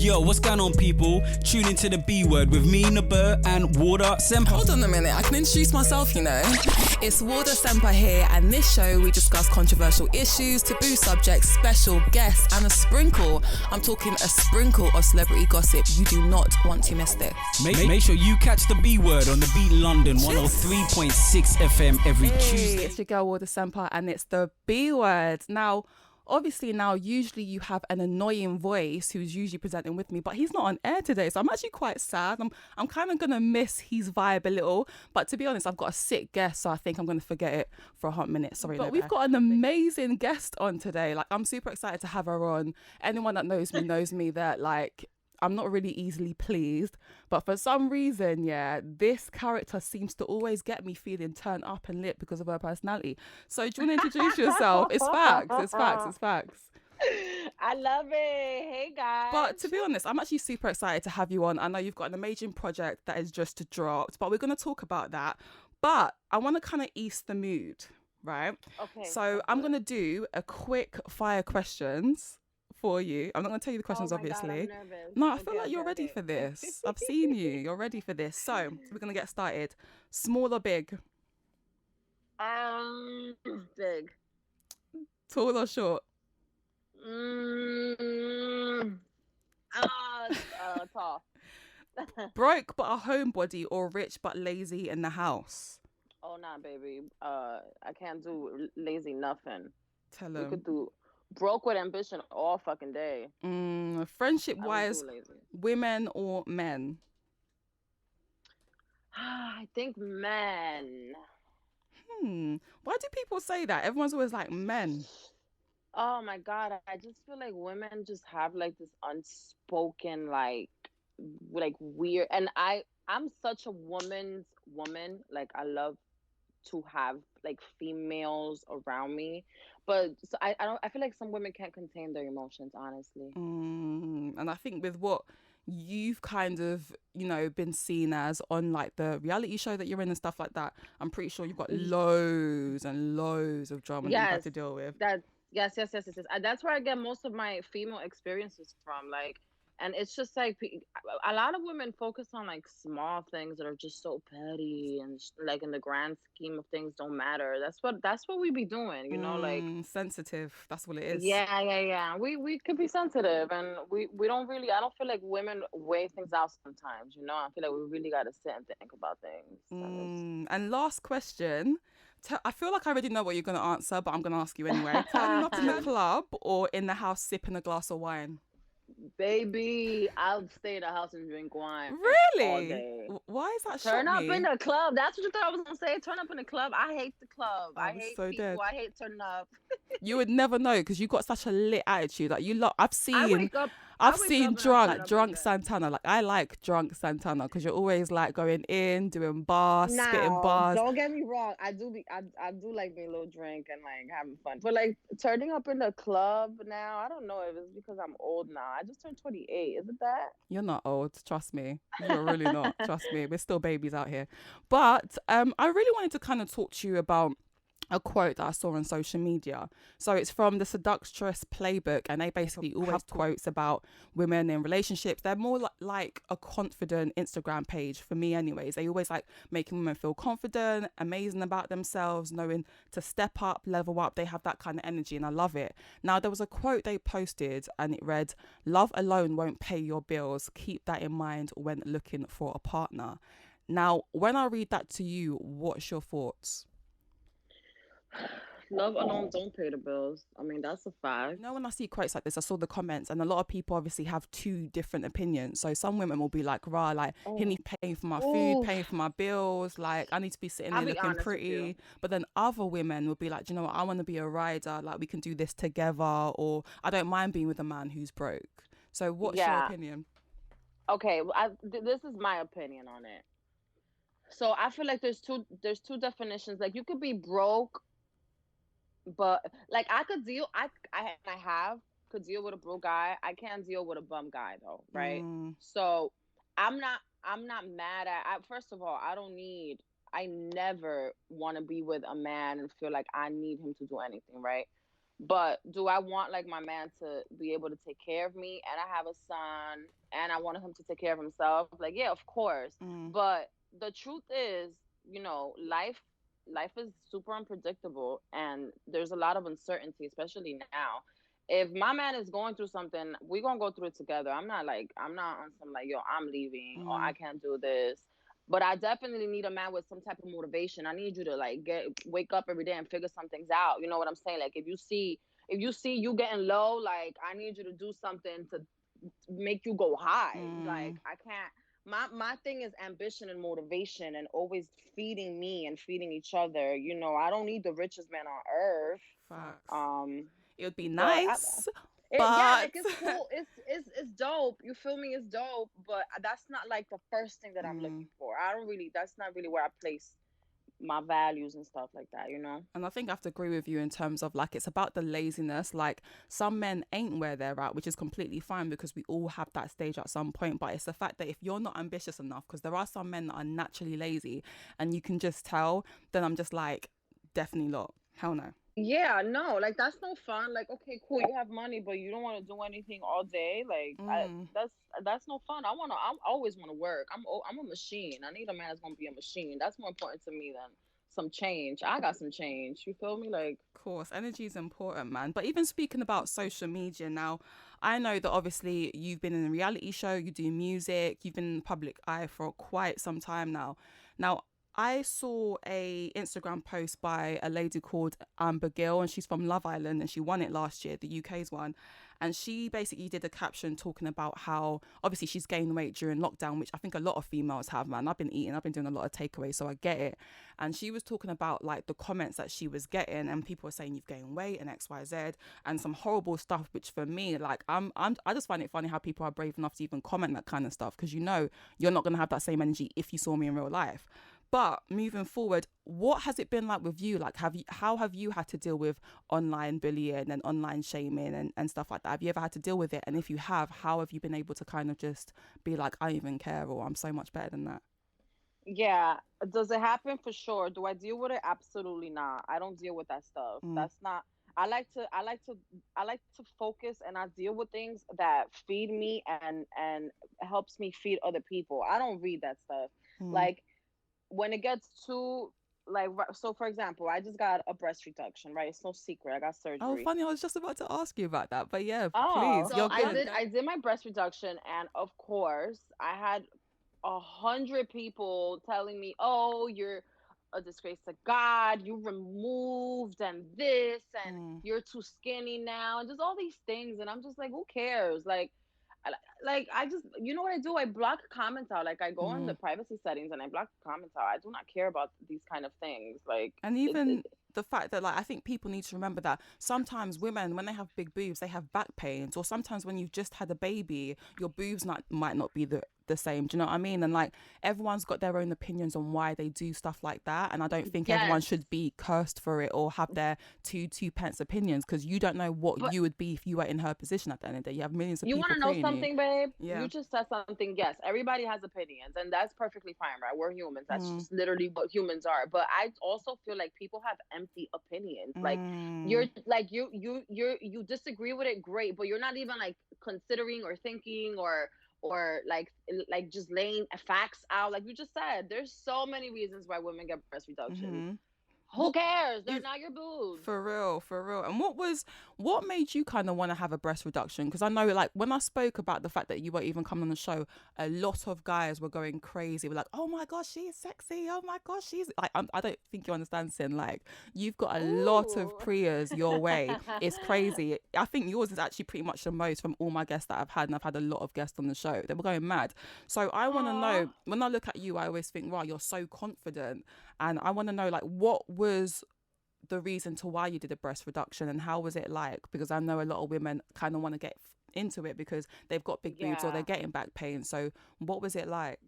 Yo, what's going on, people? Tune into the B Word with me, Nabur, and Water Senpai. Hold on a minute, I can introduce myself, you know. It's Water Senpai here, and this show we discuss controversial issues, taboo subjects, special guests, and a sprinkle. I'm talking a sprinkle of celebrity gossip. You do not want to miss this. Make sure you catch the B Word on the Beat London 103.6 FM every Tuesday. It's your girl Water Senpai, and it's the B Word. Now, obviously usually you have an annoying voice who's usually presenting with me, but he's not on air today, so I'm actually quite sad. I'm kind of going to miss his vibe a little, but to be honest, I've got a sick guest, so I think I'm going to forget it for a hot minute. Sorry, but we've got an amazing guest on today. Like, I'm super excited to have her on. Anyone that knows me that, like, I'm not really easily pleased, but for some reason, this character seems to always get me feeling turned up and lit because of her personality. So do you want to introduce yourself? It's facts. I love it. Hey, guys. But to be honest, I'm actually super excited to have you on. I know you've got an amazing project that is just dropped, but we're going to talk about that. But I want to kind of ease the mood, right? Okay. So I'm going to do a quick fire questions for you. I'm not going to tell you the questions, obviously. God, I'm nervous. No, I feel like you're ready for this. I've seen you. You're ready for this. So we're going to get started. Small or big? Big. Tall or short? Tall. Broke but a homebody or rich but lazy in the house? Oh, nah, baby. I can't do lazy nothing. Tell We them. could do broke with ambition all fucking day. Friendship-wise, women or men? I think men. Why do people say that? Everyone's always like men. Oh my God, I just feel like women just have like this unspoken like weird, and I'm such a woman's woman. Like, I love to have like females around me, but so I feel like some women can't contain their emotions, honestly. And I think with what you've kind of, you know, been seen as on like the reality show that you're in and stuff like that, I'm pretty sure you've got loads and loads of drama that you've had to deal with. Yes. That's where I get most of my female experiences from. Like, and it's just like a lot of women focus on like small things that are just so petty and like in the grand scheme of things don't matter. That's what we be doing, you know, like sensitive. That's what it is. Yeah. We could be sensitive, and we don't really. I don't feel like women weigh things out sometimes. You know, I feel like we really got to sit and think about things. And last question. I feel like I already know what you're going to answer, but I'm going to ask you anyway. Turning up in the club or in the house sipping a glass of wine? Baby, I'll stay in the house and drink wine. Really? All day. Why is that? Turn up in the club. That's what you thought I was gonna say. Turn up in the club. I hate the club. I hate so people. dead. I hate turning up. You would never know because you got such a lit attitude. Like, you lot. I've seen drunk Santana. Like, I like drunk Santana because you're always like going in, doing bars, spitting bars. Don't get me wrong. I do like being a little drink and like having fun. But like turning up in the club now, I don't know if it's because I'm old now. I just turned 28. Is it that? You're not old. Trust me. You're really not. Trust me. We're still babies out here. But I really wanted to kind of talk to you about a quote that I saw on social media. So it's from the Seductress Playbook, and they basically always have quotes about women in relationships. They're more like a confident Instagram page for me anyways. They always like making women feel confident, amazing about themselves, knowing to step up, level up. They have that kind of energy, and I love it. Now, there was a quote they posted, and it read, "Love alone won't pay your bills. Keep that in mind when looking for a partner." Now, when I read that to you, what's your thoughts? Love alone don't pay the bills. I mean, that's a fact. You know, when I see quotes like this, I saw the comments, and a lot of people obviously have two different opinions. So some women will be like, rah, like, he needs paying for my food, paying for my bills, like, I need to be sitting there looking pretty. But then other women will be like, you know what, I want to be a rider, like, we can do this together, or I don't mind being with a man who's broke. So what's your opinion? Okay, well, this is my opinion on it. So I feel like there's two definitions. Like, you could be broke, but like I could deal with a broke guy. I can't deal with a bum guy though, right? So I'm not mad at first of all, I never want to be with a man and feel like I need him to do anything, right? But do I want like my man to be able to take care of me, and I have a son, and I wanted him to take care of himself? Like, yeah, of course. Mm. But the truth is, life is super unpredictable, and there's a lot of uncertainty, especially now. If my man is going through something, we're gonna go through it together. I'm not on some like, yo, I'm leaving or I Mm. can't do this. But I definitely need a man with some type of motivation. I need you to like wake up every day and figure some things out. You know what I'm saying? Like, if you see you getting low, like, I need you to do something to make you go high. Like, Mm. I can't. My thing is ambition and motivation, and always feeding me and feeding each other. I don't need the richest man on earth. Facts. Um, It would be but nice, yeah, but like, it's cool. It's dope. You feel me? It's dope. But that's not like the first thing that I'm mm. looking for. I don't really. That's not really where I place my values and stuff like that. You know? And I think I have to agree with you in terms of like it's about the laziness. Like some men ain't where they're at, which is completely fine because we all have that stage at some point. But it's the fact that if you're not ambitious enough, because there are some men that are naturally lazy and you can just tell, then I'm just like, definitely not. Hell no. Yeah, no, like, that's no fun. Like, okay, cool, you have money, but you don't want to do anything all day. Like, Mm. that's no fun. I always want to work. I'm a machine. I need a man that's gonna be a machine. That's more important to me than some change. I got some change. You feel me? Like, Of course, energy is important, man. But even speaking about social media now, I know that obviously you've been in a reality show, you do music, you've been in the public eye for quite some time now. Now, I saw a Instagram post by a lady called Amber Gill, and she's from Love Island, and she won it last year, the UK's one. And she basically did a caption talking about how obviously she's gained weight during lockdown, which I think a lot of females have, man. I've been eating, I've been doing a lot of takeaways, so I get it. And she was talking about like the comments that she was getting, and people were saying you've gained weight and XYZ and some horrible stuff, which for me, like, I just find it funny how people are brave enough to even comment that kind of stuff, because you're not going to have that same energy if you saw me in real life. But moving forward, what has it been like with you? Like, how have you had to deal with online bullying and online shaming and stuff like that? Have you ever had to deal with it? And if you have, how have you been able to kind of just be like, I don't even care, or I'm so much better than that? yeah, does it happen? For sure. Do I deal with it? Absolutely not. I don't deal with that stuff. Mm. That's not. I like to focus, and I deal with things that feed me and helps me feed other people. I don't read that stuff. Mm. Like, when it gets too, like, so for example, I just got a breast reduction, right? It's no secret. I got Oh, surgery. funny. I was just about to ask you about that. But yeah, please, Oh, you're so I good. did I did my breast reduction, and of course I had 100 people telling me, "Oh, you're a disgrace to God. You removed and this, and Mm. you're too skinny now, and just all these things." And I'm just like, who cares? I, I just, you know what I do? I block comments out. Like, I go in the Mm. privacy settings and I block comments out. I do not care about these kind of things. Like, And even the fact that, like, I think people need to remember that sometimes women, when they have big boobs, they have back pains, or sometimes when you've just had a baby, your boobs might not be the same. Do you know what I mean? And like everyone's got their own opinions on why they do stuff like that, and I don't think everyone yes, should be cursed for it or have their two pence opinions, because you don't know what but you would be if you were in her position at the end of the day. You have millions of you want people to know creating you. something, babe? Yeah. You just said something. Yes, everybody has opinions, and that's perfectly fine, right? We're humans. That's Mm. just literally what humans are. But I also feel like people have empty opinions. Like, Mm. you disagree with it, great, but you're not even like considering or thinking or like just laying facts out. Like you just said, there's so many reasons why women get breast reductions. Mm-hmm. Who What cares? They're is not your boobs. For real, for real. And what made you kind of want to have a breast reduction? Because I know, like, when I spoke about the fact that you were even coming on the show, a lot of guys were going crazy. We're like, oh my gosh, she's sexy. Oh my gosh, she's like, I don't think you understand, Sin. Like, you've got a lot of Ooh. prayers your way. It's crazy. I think yours is actually pretty much the most from all my guests that I've had, and I've had a lot of guests on the show. They were going mad. So I want to Aw. know. When I look at you, I always think, wow, you're so confident, and I want to know, like, what was the reason to why you did a breast reduction, and how was it like? Because I know a lot of women kind of want to get into it because they've got big boobs or they're Yeah. getting back pain. So what was it like?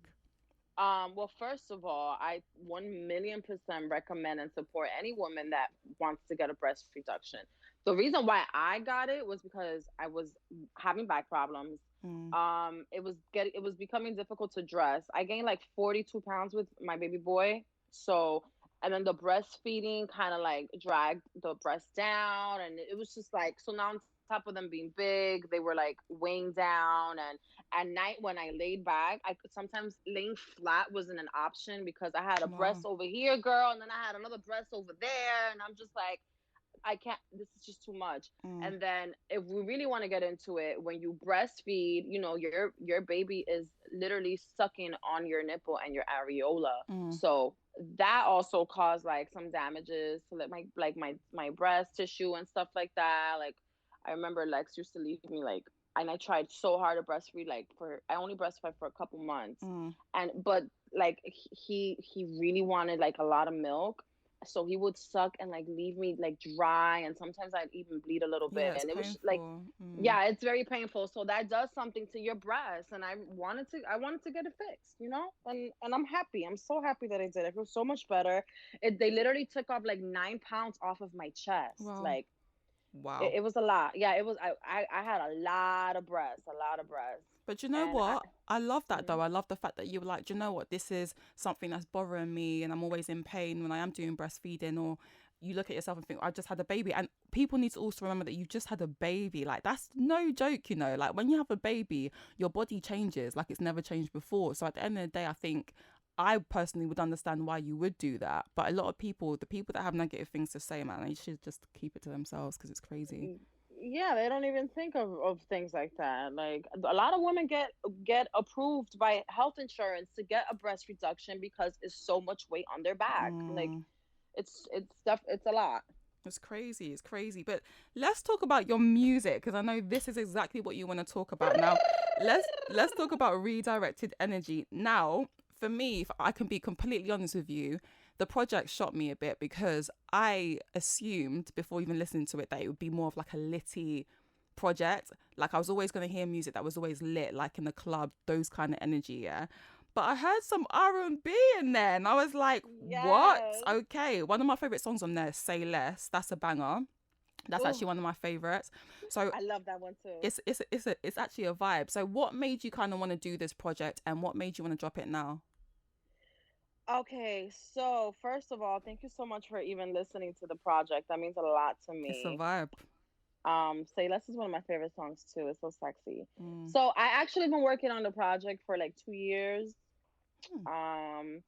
Well, first of all, I 1,000,000% recommend and support any woman that wants to get a breast reduction. The reason why I got it was because I was having back problems. Mm. It was becoming difficult to dress. I gained like 42 pounds with my baby boy. So and then the breastfeeding kind of like dragged the breast down, and it was just like, so now on top of them being big, they were like weighing down. And at night when I laid back, I could sometimes laying flat wasn't an option because I had a breast Wow. over here, girl, and then I had another breast over there, and I'm just like, I can't, this is just too much. Mm. And then if we really want to get into it, when you breastfeed, your baby is literally sucking on your nipple and your areola. Mm. So that also caused like some damages to my breast tissue and stuff like that. Like I remember Lex used to leave me like, and I tried so hard to breastfeed, like for I only breastfed for a couple months. Mm. And but like he really wanted like a lot of milk, so he would suck and like leave me like dry, and sometimes I'd even bleed a little Yeah, bit, it's and it was like, painful. Mm. yeah, it's very painful. So that does something to your breast, and I wanted to get it fixed, and I'm happy. I'm so happy that I did. I feel so much better. They literally took off like 9 pounds off of my chest. Wow. Like Wow. it was a lot. Yeah, it was. I had a lot of breasts, a lot of breasts, But you know and what? I love that mhm. though. I love the fact that you were like, "Do you know what? This is something that's bothering me and I'm always in pain when I am doing breastfeeding." Or you look at yourself and think, "I just had a baby." And people need to also remember that you just had a baby. Like that's no joke, you know. Like when you have a baby, your body changes like it's never changed before. So at the end of the day, I think I personally would understand why you would do that. But a lot of people, the people that have negative things to say, man, they should just keep it to themselves because it's crazy. Yeah, they don't even think of things like that. Like a lot of women get approved by health insurance to get a breast reduction because it's so much weight on their back. Like Mm. it's stuff. It's a lot. It's crazy. It's crazy. But let's talk about your music because I know this is exactly what you want to talk about. Now, let's talk about redirected energy. Now, for me, if I can be completely honest with you, the project shocked me a bit because I assumed before even listening to it that it would be more of like a litty project. Like I was always going to hear music that was always lit, like in the club, those kind of energy, yeah. But I heard some R&B in there and I was like, what? Yes. Okay. One of my favorite songs on there is Say Less. That's a banger. That's Ooh, actually one of my favorites. So I love that one too. it's actually a vibe. So what made you kind of want to do this project and what made you want to drop it now? Okay, so first of all, thank you so much for even listening to the project. That means a lot to It's a me. vibe. Say Less is one of my favorite songs too. It's so sexy. Mm. So I actually been working on the project for like 2 years. Hmm. Um,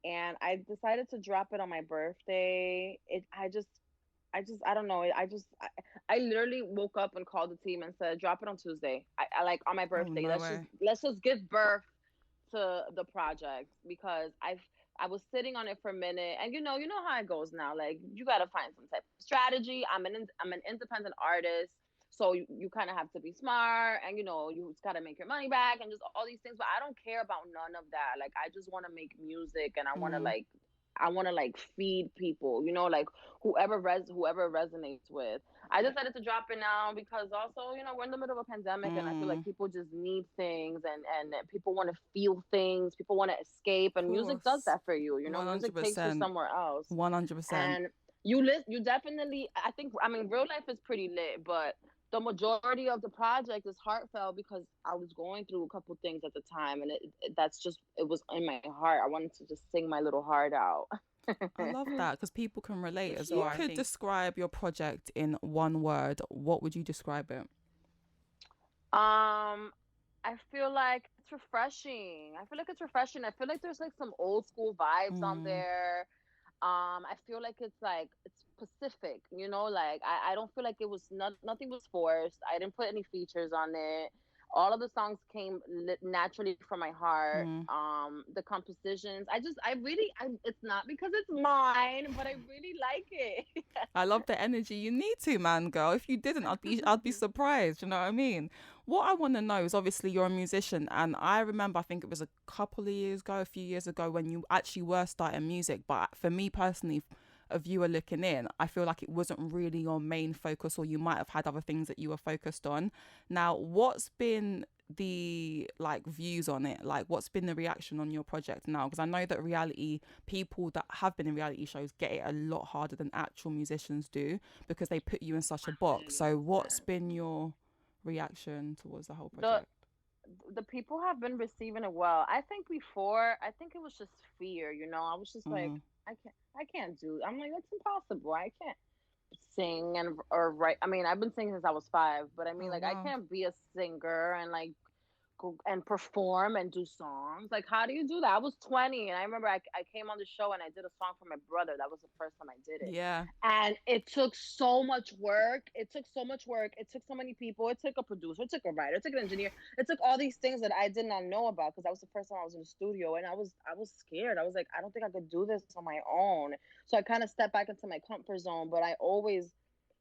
and I decided to drop it on my birthday. I don't know. I literally woke up and called the team and said, drop it on Tuesday. I like on my Oh, birthday. no Let's just way. let's just give birth to the project because I was sitting on it for a minute, and you know how it goes now. Like you got to find some type of strategy. I'm an independent artist, so you kind of have to be smart, and you just got to make your money back and just all these things. But I don't care about none of that. Like I just want to make music, and Mm. I want to like feed people. Like whoever resonates with. I decided to drop it now because also, we're in the middle of a pandemic and I feel like Mm. people just need things, and people want to feel things. People want to escape, Of and music does course. that for you. Music takes you 100%. somewhere else. 100%. And you definitely, I mean, real life is pretty lit, but the majority of the project is heartfelt because I was going through a couple things at the time, and it was in my heart. I wanted to just sing my little heart out. I love that because people can relate For as well. If sure. you could describe your project in one word, what would you describe it? I feel like it's refreshing. I feel like it's refreshing. I feel like there's like some old school vibes on Mm. there. I feel like it's Pacific, like I don't feel like it was nothing was forced. I didn't put any features on it. All of the songs came naturally from my heart. Mm. The compositions, it's not because it's mine, but I really like it. I love the energy. You need to, man, girl. If you didn't, I'd be surprised. You know what I mean? What I want to know is obviously you're a musician, and I remember I think it was a couple of years ago, a few years ago, when you actually were starting music. But for me personally, a viewer looking in, I feel like it wasn't really your main focus, or you might have had other things that you were focused on. Now, what's been the like views on it? Like what's been the reaction on your project now? Because I know that reality people that have been in reality shows get it a lot harder than actual musicians do because they put you in such a box. So what's 100%. been your reaction towards the whole The project? the people have been receiving it well. I think before, I think it was just fear, you know. I was just like, Mm. I can't do. I'm like, that's impossible. I can't sing and or write. I mean, I've been singing since I was 5, but I mean, Oh like, I wow. can't be a singer and like go and perform and do songs. Like, how do you do that? I was 20, and I remember I came on the show and I did a song for my brother. That was the first time I did it. Yeah. And it took so much work. It took so much work. It took so many people. It took a producer. It took a writer. It took an engineer. It took all these things that I did not know about because that was the first time I was in the studio, and I was scared. I was like, I don't think I could do this on my own. So I kind of stepped back into my comfort zone. But I always,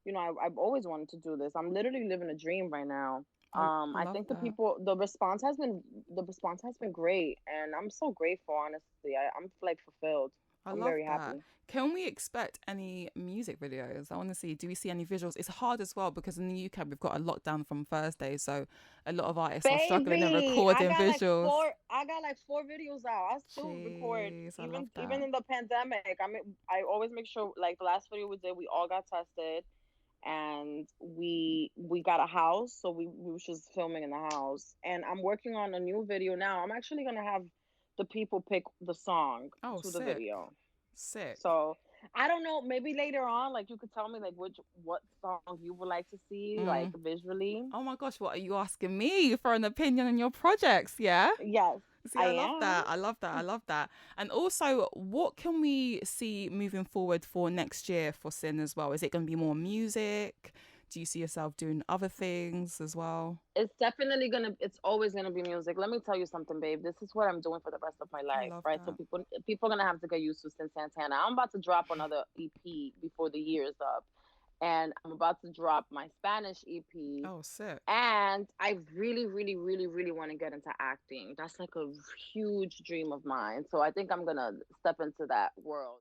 I've always wanted to do this. I'm literally living a dream right now. I I love think that. the response has been great, and I'm so grateful. Honestly, I'm like fulfilled. I I'm love very that. happy. Can we expect any music videos? I want to see, do we see any visuals? It's hard as well because in the UK we've got a lockdown from Thursday, so a lot of artists are struggling and Baby, recording visuals. I got like 4 videos out. I still record Jeez, I love even that. in the pandemic. I mean, I always make sure, like the last video we did, we all got tested, and we got a house, so we was just filming in the house. And I'm working on a new video now. I'm actually gonna have the people pick the song Oh, to the sick. video. Sick. So I don't know. Maybe later on, like you could tell me like what song you would like to see, like Mm. visually. Oh my gosh, what are you asking me for an opinion on your projects? Yeah. Yes, See, I I love am. that. I love that. I love that. And also, what can we see moving forward for next year for Cyn as well? Is it going to be more music? Do you see yourself doing other things as well? It's always gonna be music. Let me tell you something, babe. This is what I'm doing for the rest of my I life, love right? So that. people are gonna have to get used to Cyn Santana. I'm about to drop another EP before the year is up, and I'm about to drop my Spanish EP. Oh, sick. And I really, really, really, really want to get into acting. That's like a huge dream of mine. So I think I'm gonna step into that world.